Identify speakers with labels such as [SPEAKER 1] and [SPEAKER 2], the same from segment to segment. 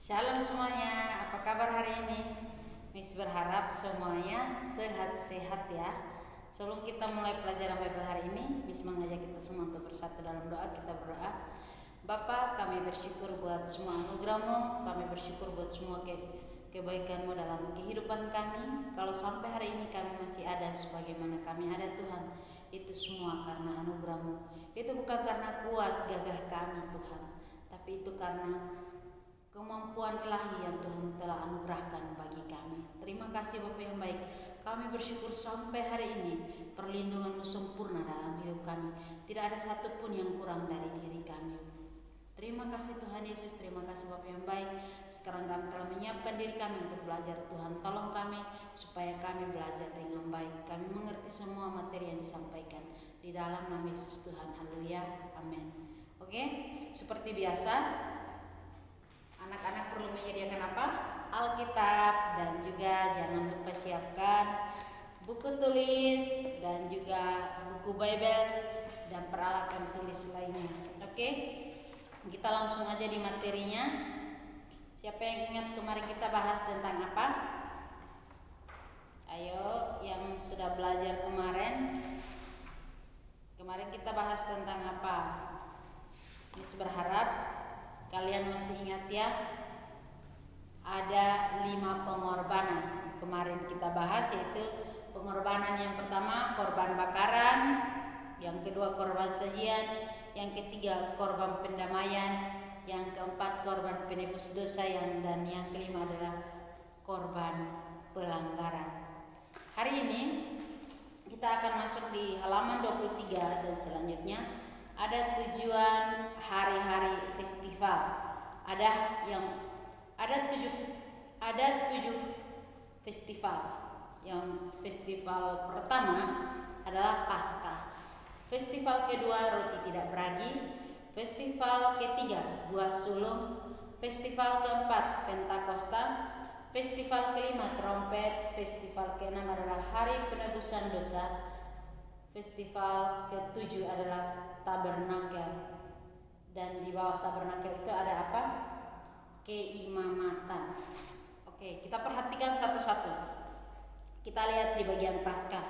[SPEAKER 1] Shalom semuanya, apa kabar hari ini? Miss berharap semuanya sehat-sehat ya. Sebelum kita mulai pelajaran Bible hari ini, Miss mengajak kita semua untuk bersatu dalam doa. Kita berdoa. Bapa, kami bersyukur buat semua anugerah-Mu, kami bersyukur buat semua kebaikan-Mu dalam kehidupan kami. Kalau sampai hari ini kami masih ada sebagaimana kami ada Tuhan, itu semua karena anugerah-Mu. Itu bukan karena kuat gagah kami Tuhan, tapi itu karena kemampuan ilahi yang Tuhan telah anugerahkan bagi kami. Terima kasih Bapa yang baik. Kami bersyukur sampai hari ini perlindungan-Mu sempurna dalam hidup kami. Tidak ada satupun yang kurang dari diri kami. Terima kasih Tuhan Yesus, terima kasih Bapa yang baik. Sekarang kami telah menyiapkan diri kami untuk belajar. Tuhan tolong kami supaya kami belajar dengan baik. Kami mengerti semua materi yang disampaikan. Di dalam nama Yesus Tuhan, haleluya, amin. Oke, seperti biasa anak-anak perlu menyediakan apa? Alkitab, dan juga jangan lupa siapkan buku tulis dan juga buku Bible dan peralatan tulis lainnya. Oke, kita langsung aja di materinya. Siapa yang ingat kemarin kita bahas tentang apa? Ayo, yang sudah belajar kemarin kita bahas tentang apa? Miss berharap kalian masih ingat ya, ada 5 pengorbanan. Kemarin kita bahas yaitu pengorbanan yang pertama korban bakaran, yang kedua korban sajian, yang ketiga korban pendamaian, yang keempat korban penebus dosa, dan yang kelima adalah korban pelanggaran. Hari ini kita akan masuk di halaman 23 dan selanjutnya ada tujuan hari-hari festival. Ada 7 festival. Yang festival pertama adalah Paskah. Festival kedua roti tidak beragi. Festival ketiga buah sulung. Festival keempat Pentakosta. Festival kelima trompet. Festival keenam adalah hari penebusan dosa. Festival ketujuh adalah tabernakel, dan di bawah tabernakel itu ada apa? Keimamatan. Oke, kita perhatikan satu-satu. Kita lihat di bagian Paskah.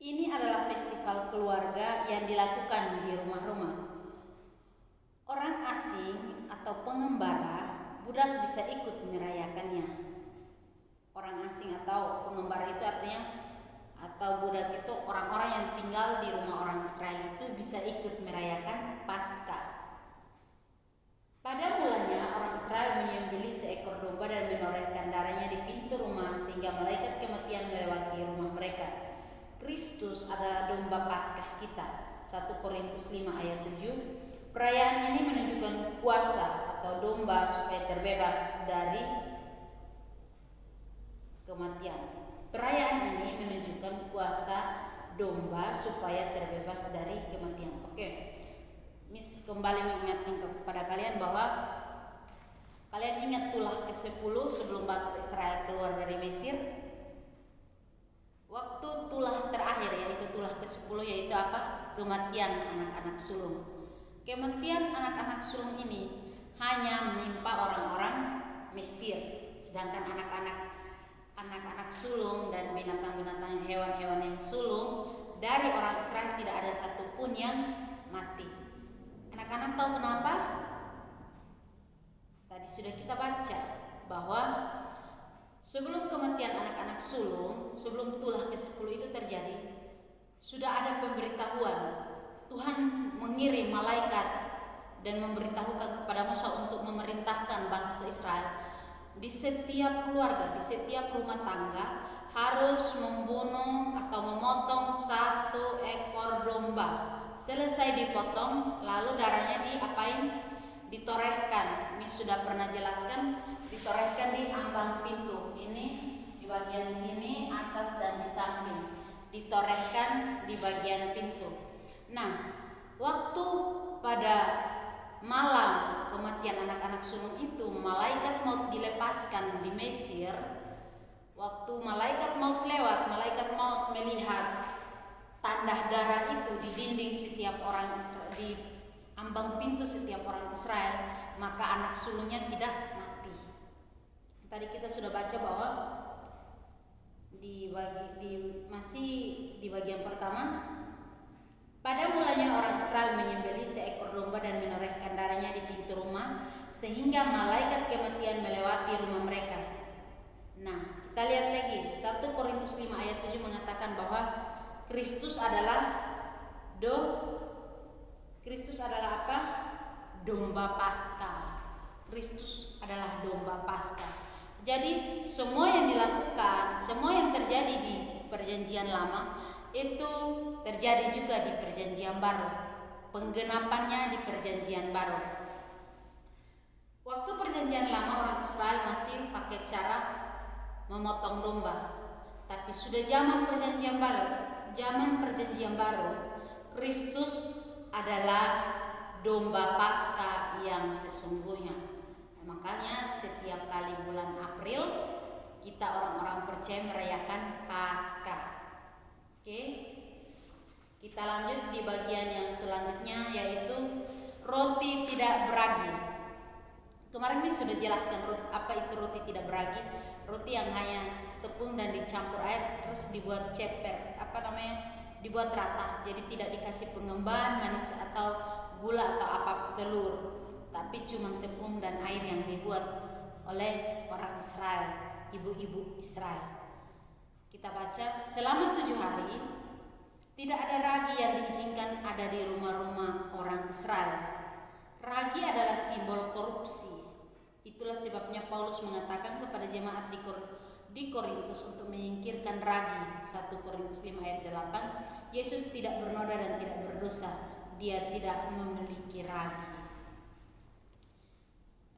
[SPEAKER 1] Ini adalah festival keluarga yang dilakukan di rumah-rumah. Orang asing atau pengembara budak bisa ikut merayakannya. Orang asing atau pengembara itu artinya atau budak itu orang-orang yang tinggal di rumah orang Israel itu bisa ikut merayakan Paskah. Pada mulanya orang Israel menyembelih seekor domba dan menorehkan darahnya di pintu rumah sehingga malaikat kematian melewati rumah mereka. Kristus adalah domba Paskah kita. 1 Korintus 5 ayat 7. Perayaan ini menunjukkan kuasa atau domba supaya terbebas dari kematian. Perayaan ini menunjukkan kuasa domba supaya terbebas dari kematian. Oke, Miss kembali mengingatkan kepada kalian bahwa kalian ingat tulah ke-10 sebelum bangsa Israel keluar dari Mesir. Waktu tulah terakhir, yaitu tulah ke-10, yaitu apa? Kematian anak-anak sulung. Kematian anak-anak sulung ini hanya menimpa orang-orang Mesir, sedangkan anak-anak sulung dan binatang-binatang, hewan-hewan yang sulung dari orang Israel tidak ada satupun yang mati. Anak-anak tahu kenapa? Tadi sudah kita baca bahwa sebelum kematian anak-anak sulung, sebelum tulah ke-10 itu terjadi, sudah ada pemberitahuan. Tuhan mengirim malaikat dan memberitahukan kepada Musa untuk memerintahkan bangsa Israel di setiap keluarga, di setiap rumah tangga harus membunuh atau memotong 1 ekor domba. Selesai dipotong, lalu darahnya diapain? Ditorehkan. Miss sudah pernah jelaskan, ditorehkan di ambang pintu. Ini di bagian sini, atas dan di samping. Ditorehkan di bagian pintu. Nah, waktu pada malam kematian anak-anak sulung itu, malaikat maut dilepaskan di Mesir. Waktu malaikat maut lewat, malaikat maut melihat tanda darah itu di dinding setiap orang Israel, di ambang pintu setiap orang Israel. maka anak sulungnya tidak mati. Tadi kita sudah baca bahwa masih di bagian pertama, pada mulanya orang Israel menyembelih seekor domba dan menorehkan darahnya di pintu rumah, sehingga malaikat kematian melewati rumah mereka. Nah, kita lihat lagi 1 Korintus 5 ayat 7 mengatakan bahwa Kristus adalah apa? Domba Paskah. Kristus adalah domba Paskah. Jadi semua yang dilakukan, semua yang terjadi di Perjanjian Lama itu terjadi juga di Perjanjian Baru. Penggenapannya di Perjanjian Baru. Waktu Perjanjian Lama orang Israel masih pakai cara memotong domba. Tapi sudah zaman Perjanjian Baru, Kristus adalah domba Paskah yang sesungguhnya. Makanya setiap kali bulan April kita orang-orang percaya merayakan Paskah. Oke. Kita lanjut di bagian yang selanjutnya, yaitu roti tidak beragi. Kemarin ini sudah jelaskan apa itu roti tidak beragi. Roti yang hanya tepung dan dicampur air terus dibuat ceper, dibuat rata. Jadi tidak dikasih pengemban, manis atau gula atau apa, telur, tapi cuma tepung dan air yang dibuat oleh orang Israel, ibu-ibu Israel. Kita baca, selama 7 hari tidak ada ragi yang diizinkan ada di rumah-rumah orang Israel. Ragi adalah simbol korupsi. Itulah sebabnya Paulus mengatakan kepada jemaat di Korintus untuk menyingkirkan ragi. 1 Korintus 5 ayat 8, Yesus tidak bernoda dan tidak berdosa. Dia tidak memiliki ragi.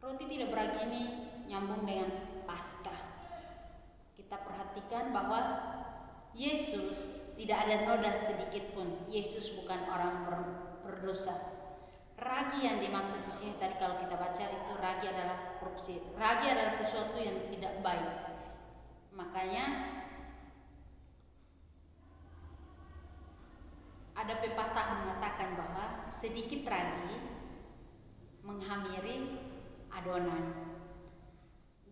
[SPEAKER 1] Roti tidak beragi ini nyambung dengan Paskah. Kita perhatikan bahwa Yesus tidak ada noda sedikit pun. Yesus bukan orang berdosa. Ragi yang dimaksud di sini tadi kalau kita baca itu ragi adalah korupsi. Ragi adalah sesuatu yang tidak baik. Makanya ada pepatah mengatakan bahwa sedikit ragi menghamiri adonan.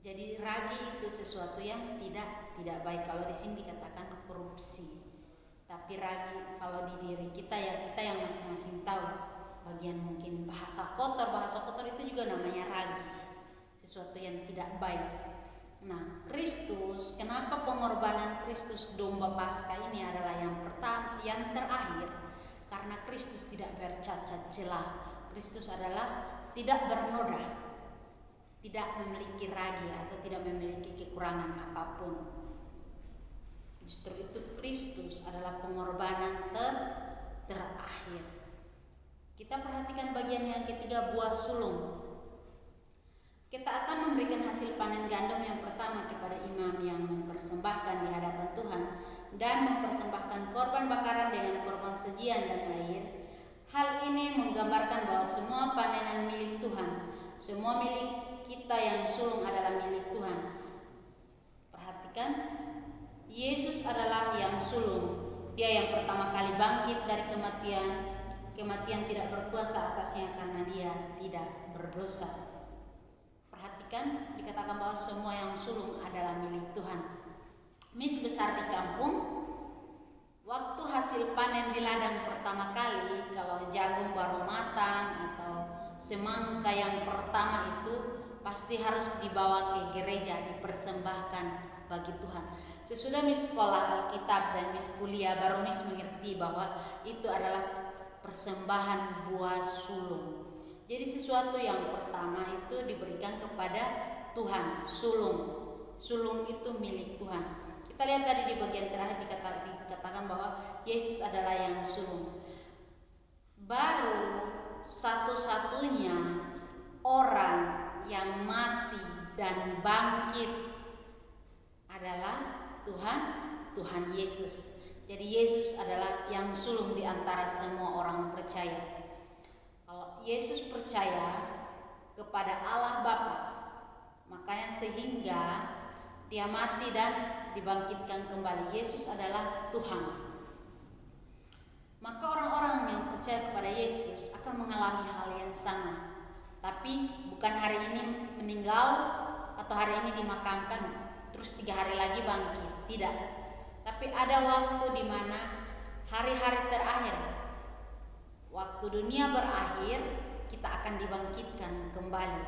[SPEAKER 1] Jadi ragi itu sesuatu yang tidak baik. Kalau di sini dikatakan korupsi. Tapi ragi kalau di diri kita, ya kita yang masing-masing tahu. Bagian mungkin bahasa kotor itu juga namanya ragi. Sesuatu yang tidak baik. Nah, Kristus, kenapa pengorbanan Kristus domba Paskah ini adalah yang pertama, yang terakhir? Karena Kristus tidak bercacat celah. Kristus adalah tidak bernoda, tidak memiliki ragi atau tidak memiliki kekurangan apapun. Justru itu Kristus adalah pengorbanan terakhir. Kita perhatikan bagian yang ketiga, buah sulung. Ketaatan memberikan hasil panen gandum yang pertama kepada imam yang mempersembahkan di hadapan Tuhan dan mempersembahkan korban bakaran dengan korban sajian dan air. Hal ini menggambarkan bahwa semua panenan milik Tuhan, semua milik kita yang sulung adalah milik Tuhan. Perhatikan, Yesus adalah yang sulung. Dia yang pertama kali bangkit dari kematian. Kematian tidak berkuasa atasnya karena dia tidak berdosa. Perhatikan, dikatakan bahwa semua yang sulung adalah milik Tuhan. Mis besar di kampung, waktu hasil panen di ladang pertama kali, kalau jagung baru matang atau semangka yang pertama itu pasti harus dibawa ke gereja, dipersembahkan bagi Tuhan. Sesudah mis sekolah Alkitab dan mis kuliah, baru mis mengerti bahwa itu adalah persembahan buah sulung. Jadi sesuatu yang pertama itu diberikan kepada Tuhan, sulung. Sulung itu milik Tuhan. Kita lihat tadi di bagian terakhir dikatakan bahwa Yesus adalah yang sulung. Baru satu-satunya orang yang mati dan bangkit adalah Tuhan Yesus. Jadi Yesus adalah yang sulung di antara semua orang percaya. Kalau Yesus percaya kepada Allah Bapa, makanya sehingga dia mati dan dibangkitkan kembali. Yesus adalah Tuhan. Maka orang-orang yang percaya kepada Yesus akan mengalami hal yang sama. Tapi bukan bukan hari ini meninggal atau hari ini dimakamkan terus 3 hari lagi bangkit, tidak. Tapi ada waktu di mana hari-hari terakhir, waktu dunia berakhir, kita akan dibangkitkan kembali.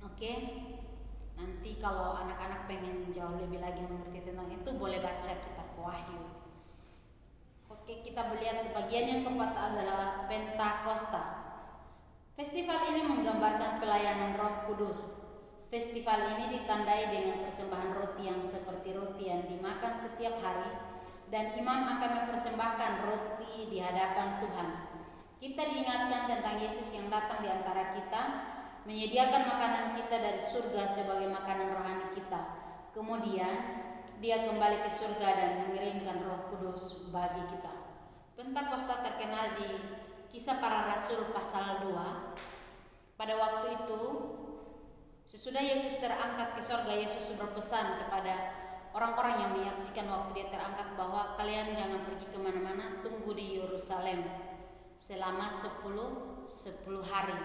[SPEAKER 1] Oke? Nanti kalau anak-anak pengen jauh lebih lagi mengerti tentang itu, boleh baca kitab Wahyu. Oke, kita melihat bagian yang keempat adalah Pentakosta. Festival ini menggambarkan pelayanan Roh Kudus. Festival ini ditandai dengan persembahan roti yang seperti roti yang dimakan setiap hari, dan imam akan mempersembahkan roti di hadapan Tuhan. Kita diingatkan tentang Yesus yang datang di antara kita, menyediakan makanan kita dari surga sebagai makanan rohani kita. Kemudian dia kembali ke surga dan mengirimkan Roh Kudus bagi kita. Pentakosta terkenal di Kisah Para Rasul pasal 2. Pada waktu itu, sesudah Yesus terangkat ke surga, Yesus berpesan kepada orang-orang yang menyaksikan waktu dia terangkat bahwa kalian jangan pergi kemana-mana, tunggu di Yerusalem selama 10 hari.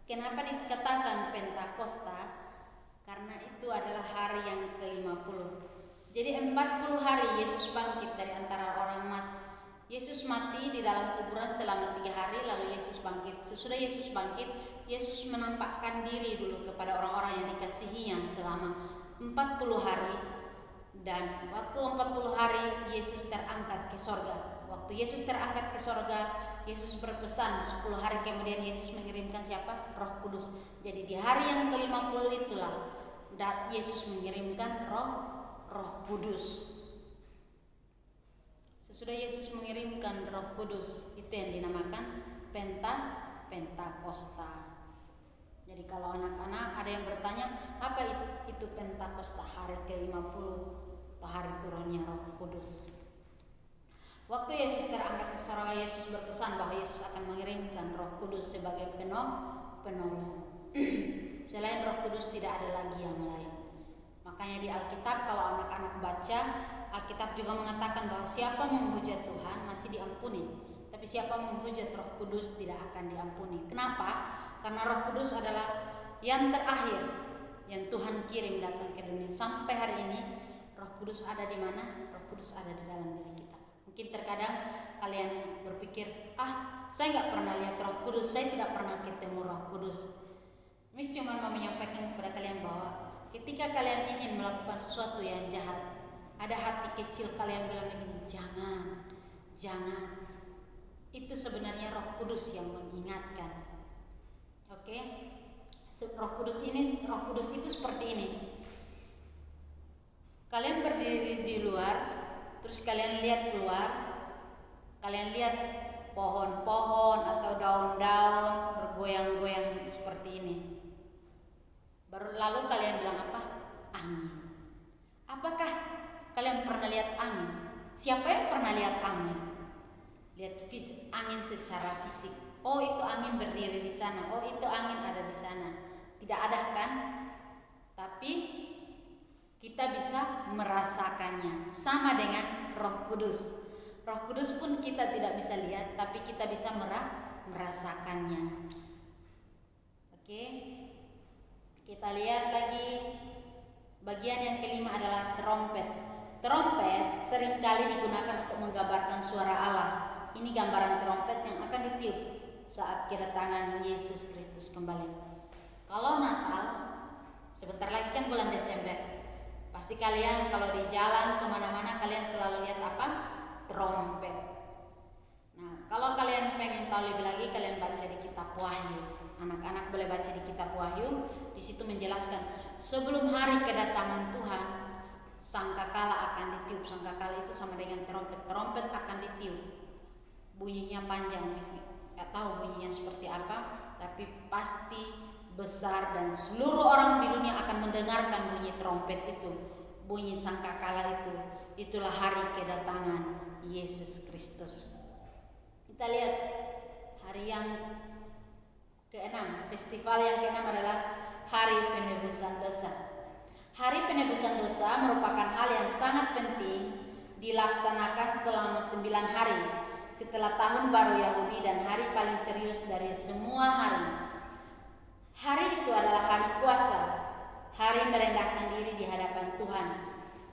[SPEAKER 1] Kenapa dikatakan Pentakosta? Karena itu adalah hari yang ke-50. Jadi 40 hari Yesus bangkit dari antara orang mati. Yesus mati di dalam kuburan selama 3 hari, lalu Yesus bangkit. Sesudah Yesus bangkit, Yesus menampakkan diri dulu kepada orang-orang yang dikasihinya selama 40 hari. Dan waktu 40 hari Yesus terangkat ke sorga. Waktu Yesus terangkat ke sorga, Yesus berpesan 10 hari kemudian Yesus mengirimkan siapa? Roh Kudus. Jadi di hari yang ke-50 itulah Yesus mengirimkan Roh Kudus. Sesudah Yesus mengirimkan Roh Kudus, itu yang dinamakan Pentakosta. Jadi kalau anak-anak ada yang bertanya, apa itu Pentakosta, hari ke-50 atau hari turunnya Roh Kudus? Waktu Yesus terangkat ke surga, Yesus berpesan bahwa Yesus akan mengirimkan Roh Kudus sebagai penolong. Selain Roh Kudus tidak ada lagi yang lain. Makanya di Alkitab kalau anak-anak baca, Alkitab juga mengatakan bahwa siapa menghujat Tuhan masih diampuni, tapi siapa menghujat Roh Kudus tidak akan diampuni. Kenapa? Karena Roh Kudus adalah yang terakhir yang Tuhan kirim datang ke dunia. Sampai hari ini Roh Kudus ada di mana? Roh Kudus ada di dalam diri kita. Mungkin terkadang kalian berpikir, saya nggak pernah lihat Roh Kudus, saya tidak pernah ketemu Roh Kudus. Miss cuma mau menyampaikan kepada kalian bahwa ketika kalian ingin melakukan sesuatu yang jahat, ada hati kecil kalian bilang begini, jangan. Itu sebenarnya Roh Kudus yang mengingatkan. Oke? Roh Kudus itu seperti ini. Kalian berdiri di luar, terus kalian lihat keluar, kalian lihat pohon-pohon atau daun-daun bergoyang-goyang seperti ini. Lalu kalian bilang apa? Angin. Apakah kalian pernah lihat angin? Siapa yang pernah lihat angin? Lihat angin secara fisik. Oh, itu angin berdiri di sana. Oh, itu angin ada di sana. Tidak ada kan? Tapi kita bisa merasakannya. Sama dengan Roh Kudus. Roh Kudus pun kita tidak bisa lihat, tapi kita bisa merasakannya. Oke? Kita lihat lagi bagian yang kelima adalah trompet. Trompet seringkali digunakan untuk menggambarkan suara Allah. Ini gambaran trompet yang akan ditiup saat kedatangan Yesus Kristus kembali. Kalau Natal, sebentar lagi kan bulan Desember. Pasti kalian kalau di jalan kemana-mana kalian selalu lihat apa? Trompet. Nah, kalau kalian pengen tahu lebih lagi, kalian baca di kitab Wahyu. Anak-anak boleh baca di kitab Wahyu. Di situ menjelaskan sebelum hari kedatangan Tuhan, sangkakala akan ditiup. Sangkakala itu sama dengan trompet. Trompet akan ditiup. Bunyinya panjang, nggak tahu bunyinya seperti apa, tapi pasti besar dan seluruh orang di dunia akan mendengarkan bunyi trompet itu, bunyi sangkakala itu. Itulah hari kedatangan Yesus Kristus. Kita lihat hari yang ke-6, festival yang ke-6 adalah Hari Penebusan Dosa. Hari Penebusan Dosa merupakan hal yang sangat penting dilaksanakan selama 9 hari setelah tahun baru Yahudi dan hari paling serius dari semua hari.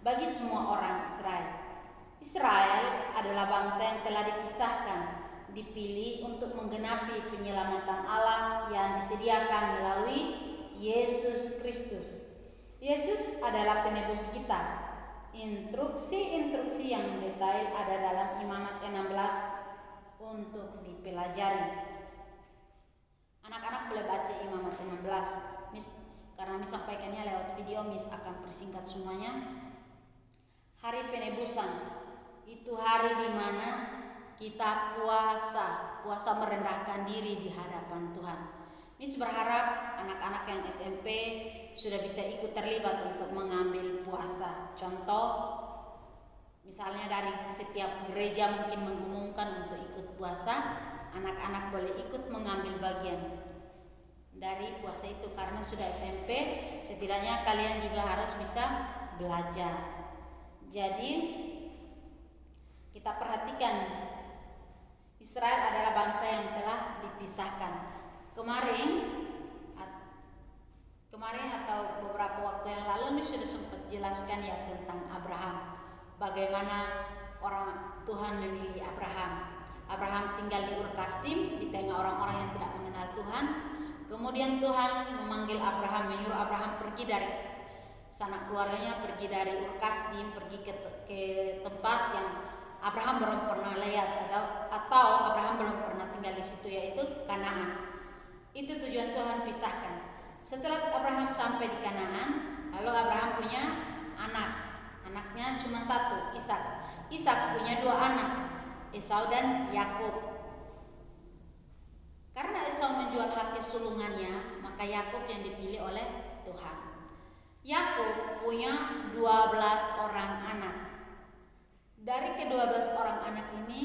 [SPEAKER 1] bagi semua orang Israel. Israel adalah bangsa yang telah dipisahkan, dipilih untuk menggenapi penyelamatan Allah yang disediakan melalui Yesus Kristus. Yesus adalah penebus kita. Instruksi-instruksi yang detail ada dalam Imamat 16 untuk dipelajari. Anak-anak boleh baca Imamat 16. Karena Miss sampaikannya lewat video, Miss akan persingkat semuanya. Hari penebusan itu hari di mana kita puasa merendahkan diri di hadapan Tuhan. Miss berharap anak-anak yang SMP sudah bisa ikut terlibat untuk mengambil puasa. Contoh, misalnya dari setiap gereja mungkin mengumumkan untuk ikut puasa, anak-anak boleh ikut mengambil bagian dari puasa itu. Karena sudah SMP, setidaknya kalian juga harus bisa belajar. Jadi kita perhatikan, Israel adalah bangsa yang telah dipisahkan. Kemarin atau beberapa waktu yang lalu ini sudah sempat jelaskan ya tentang Abraham. Bagaimana orang Tuhan memilih Abraham. Abraham tinggal di Ur Kasdim di tengah orang-orang yang tidak mengenal Tuhan. Kemudian Tuhan memanggil Abraham, menyuruh Abraham pergi dari sanak keluarganya, pergi dari Ur Kasdim, pergi ke tempat yang Abraham belum pernah lihat atau Abraham belum pernah tinggal di situ, yaitu Kanaan. Itu tujuan Tuhan pisahkan. Setelah Abraham sampai di Kanaan, lalu Abraham punya anak. Anaknya cuma satu, Ishak. Ishak punya dua anak, Esau dan Yakub. Karena Esau menjual hak kesulungannya, maka Yakub yang dipilih oleh Tuhan. Yakub punya 12 orang anak. Dari ke-12 orang anak ini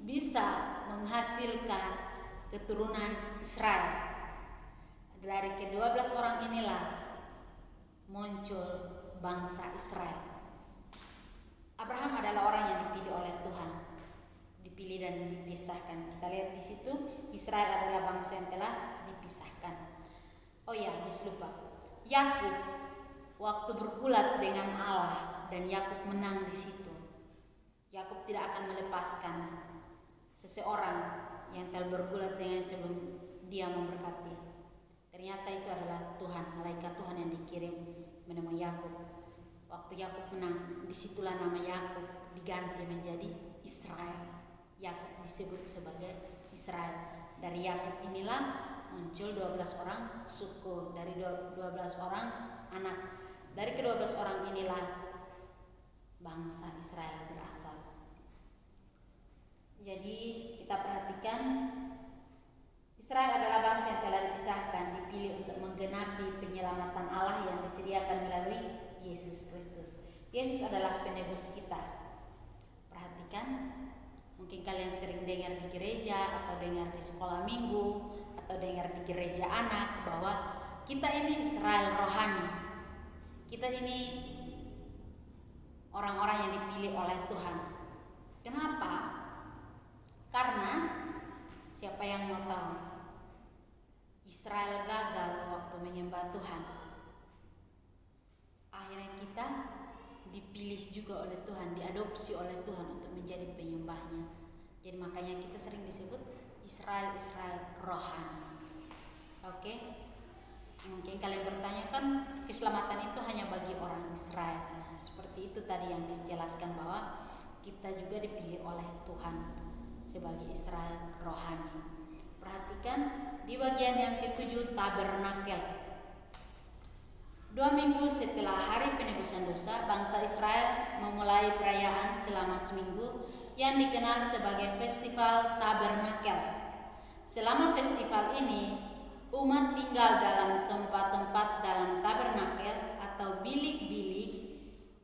[SPEAKER 1] bisa menghasilkan keturunan Israel. Dari ke-12 orang inilah muncul bangsa Israel. Abraham adalah orang yang dipilih oleh Tuhan, dipilih dan dipisahkan. Kita lihat di situ, Israel adalah bangsa yang telah dipisahkan. Oh ya, lupa. Yakub waktu bergulat dengan Allah dan Yakub menang di situ. Yakub tidak akan melepaskan seseorang yang telah bergulat dengan sebelum dia memberkati. Ternyata itu adalah Tuhan, malaikat Tuhan yang dikirim menemui Yakub. Waktu Yakub menang, disitulah nama Yakub diganti menjadi Israel. Yakub disebut sebagai Israel. Dari Yakub inilah muncul 12 orang suku, dari 12 orang anak. Dari ke-12 orang inilah bangsa Israel berasal. Jadi kita perhatikan, Israel adalah bangsa yang telah dipisahkan, dipilih untuk menggenapi penyelamatan Allah yang disediakan melalui Yesus Kristus. Yesus adalah penebus kita. Perhatikan, mungkin kalian sering dengar di gereja atau dengar di sekolah minggu atau dengar di gereja anak bahwa kita ini Israel rohani. Kita ini orang-orang yang dipilih oleh Tuhan. Kenapa? Karena siapa yang mau tahu? Israel gagal waktu menyembah Tuhan. Akhirnya kita dipilih juga oleh Tuhan, diadopsi oleh Tuhan untuk menjadi penyembahnya. Jadi makanya kita sering disebut Israel rohani. Oke? Mungkin kalian bertanya, kan keselamatan itu hanya bagi orang Israel. Nah, seperti itu tadi yang dijelaskan bahwa kita juga dipilih oleh Tuhan sebagai Israel rohani. Perhatikan di bagian yang ke-7, tabernakel. 2 minggu setelah hari penebusan dosa, bangsa Israel memulai perayaan selama seminggu yang dikenal sebagai Festival Tabernakel. Selama festival ini, umat tinggal dalam tempat-tempat dalam tabernakel atau bilik-bilik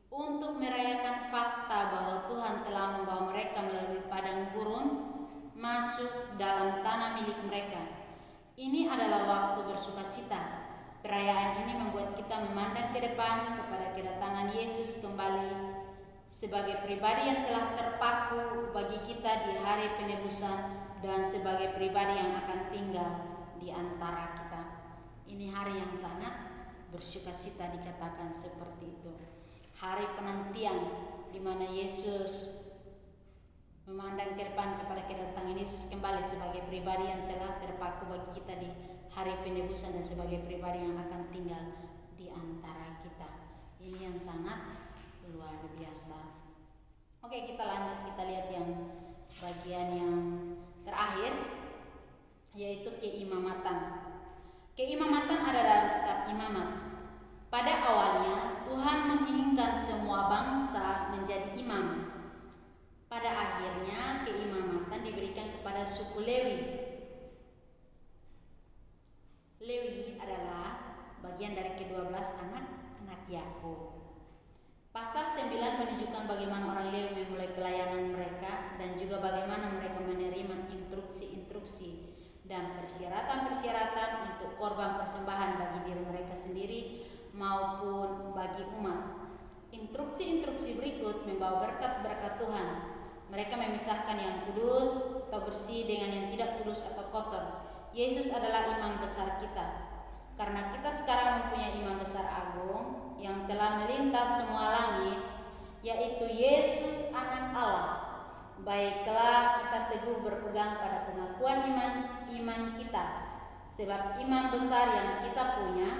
[SPEAKER 1] untuk merayakan fakta bahwa Tuhan telah membawa mereka melalui padang gurun masuk dalam tanah milik mereka. Ini adalah waktu bersukacita. Perayaan ini membuat kita memandang ke depan kepada kedatangan Yesus kembali sebagai pribadi yang telah terpaku bagi kita di hari penebusan dan sebagai pribadi yang akan tinggal di antara kita. Ini hari yang sangat bersukacita, dikatakan seperti itu. hari penantian di mana Yesus memandang ke depan kepada kedatangan Yesus kembali sebagai pribadi yang telah terpaku bagi kita di hari penebusan dan sebagai pribadi yang akan tinggal di antara kita. Ini yang sangat luar biasa. Oke, kita lanjut, kita lihat yang bagian yang terakhir, yaitu keimamatan. Keimamatan ada dalam kitab Imamat. Pada awalnya Tuhan menginginkan semua bangsa menjadi imam. Pada akhirnya keimamatan diberikan kepada suku Lewi. Lewi adalah bagian dari ke-12 anak Yakub. Pasal 9 menunjukkan bagaimana orang Lewi memulai pelayanan mereka dan juga bagaimana mereka menerima instruksi-instruksi dan persyaratan-persyaratan untuk korban persembahan bagi diri mereka sendiri maupun bagi umat. Instruksi-instruksi berikut membawa berkat-berkat Tuhan. Mereka memisahkan yang kudus atau bersih dengan yang tidak kudus atau kotor. Yesus adalah imam besar kita. Karena kita sekarang mempunyai imam besar agung yang telah melintas semua langit, yaitu Yesus anak Allah. Baiklah kita teguh berpegang pada pengakuan iman kita, sebab imam besar yang kita punya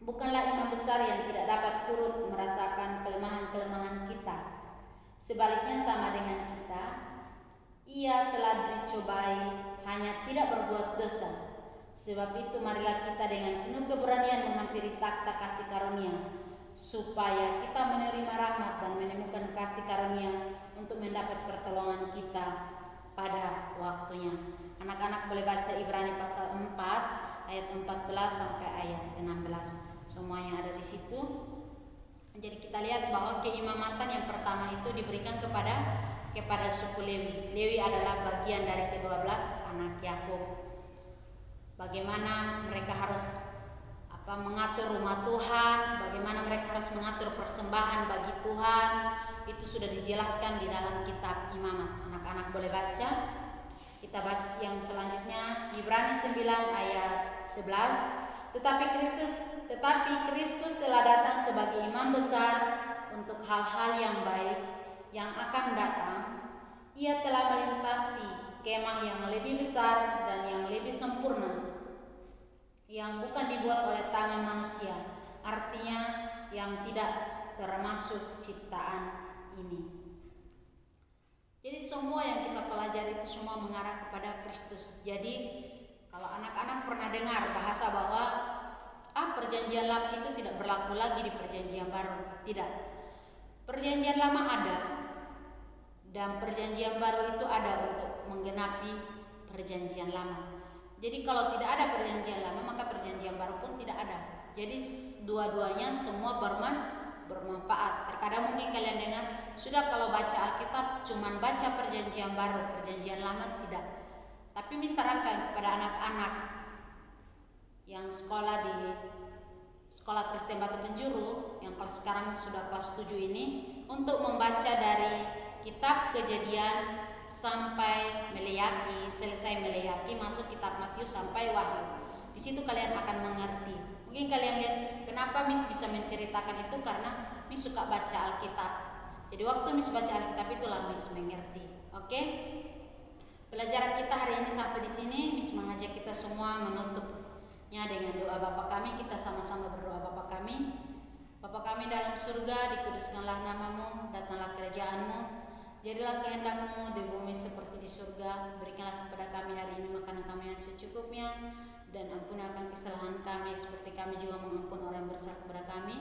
[SPEAKER 1] bukanlah imam besar yang tidak dapat turut merasakan kelemahan-kelemahan kita. Sebaliknya sama dengan kita, ia telah dicobai, hanya tidak berbuat dosa. Sebab itu marilah kita dengan penuh keberanian menghampiri takhta kasih karunia, supaya kita menerima rahmat dan menemukan kasih karunia untuk mendapat pertolongan kita pada waktunya. Anak-anak boleh baca Ibrani pasal 4 ayat 14 sampai ayat 16. Semuanya ada di situ. Jadi kita lihat bahwa keimamatan yang pertama itu diberikan kepada suku Lewi. Lewi adalah bagian dari ke-12 anak Yakub. Bagaimana mereka harus mengatur rumah Tuhan, bagaimana mereka harus mengatur persembahan bagi Tuhan, itu sudah dijelaskan di dalam kitab Imamat. Anak-anak boleh baca. Kita baca yang selanjutnya, Ibrani 9 ayat 11. Tetapi Kristus telah datang sebagai imam besar untuk hal-hal yang baik yang akan datang. Ia telah melintasi kemah yang lebih besar dan yang lebih sempurna, yang bukan dibuat oleh tangan manusia, artinya yang tidak termasuk ciptaan ini. Jadi semua yang kita pelajari itu semua mengarah kepada Kristus. Jadi kalau anak-anak pernah dengar bahasa bahwa perjanjian lama itu tidak berlaku lagi di perjanjian baru. Tidak. Perjanjian lama ada dan perjanjian baru itu ada untuk menggenapi perjanjian lama. Jadi kalau tidak ada perjanjian lama, maka perjanjian baru pun tidak ada. Jadi dua-duanya semua bermanfaat. Terkadang mungkin kalian dengar, sudah kalau baca Alkitab cuman baca perjanjian baru, perjanjian lama tidak. Tapi misalkan kepada anak-anak yang sekolah di Sekolah Kristen Batu Penjuru, yang kelas sekarang sudah kelas 7 ini, untuk membaca dari kitab Kejadian sampai Meleaki, selesai Meleaki masuk kitab Matius sampai Wahyu. Di situ kalian akan mengerti. Mungkin kalian lihat kenapa Miss bisa menceritakan itu, karena Miss suka baca Alkitab. Jadi waktu Miss baca Alkitab itulah Miss mengerti. Oke? Pelajaran kita hari ini sampai di sini. Miss mengajak kita semua menutupnya dengan doa Bapa kami. Kita sama-sama berdoa. Bapa kami, Bapa kami dalam surga, dikuduskanlah namamu, datanglah kerajaan-Mu. Jadilah kehendak-Mu di bumi seperti di surga. Berikanlah kepada kami hari ini makanan kami yang secukupnya, dan ampuni akan kesalahan kami seperti kami juga mengampuni orang yang bersalah kepada kami.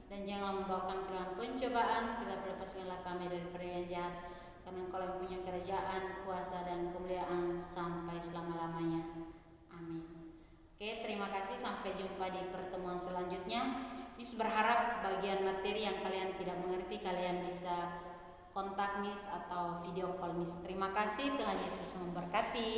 [SPEAKER 1] Dan janganlah membawa kami ke dalam pencobaan, tetapi lepaskanlah kami daripada yang jahat, karena Engkau yang punya kerajaan, kuasa, dan kemuliaan sampai selama-lamanya. Amin. Oke, terima kasih. Sampai jumpa di pertemuan selanjutnya. Miss berharap bagian materi yang kalian tidak mengerti, kalian bisa kontak Miss atau video call Miss. Terima kasih, Tuhan Yesus memberkati.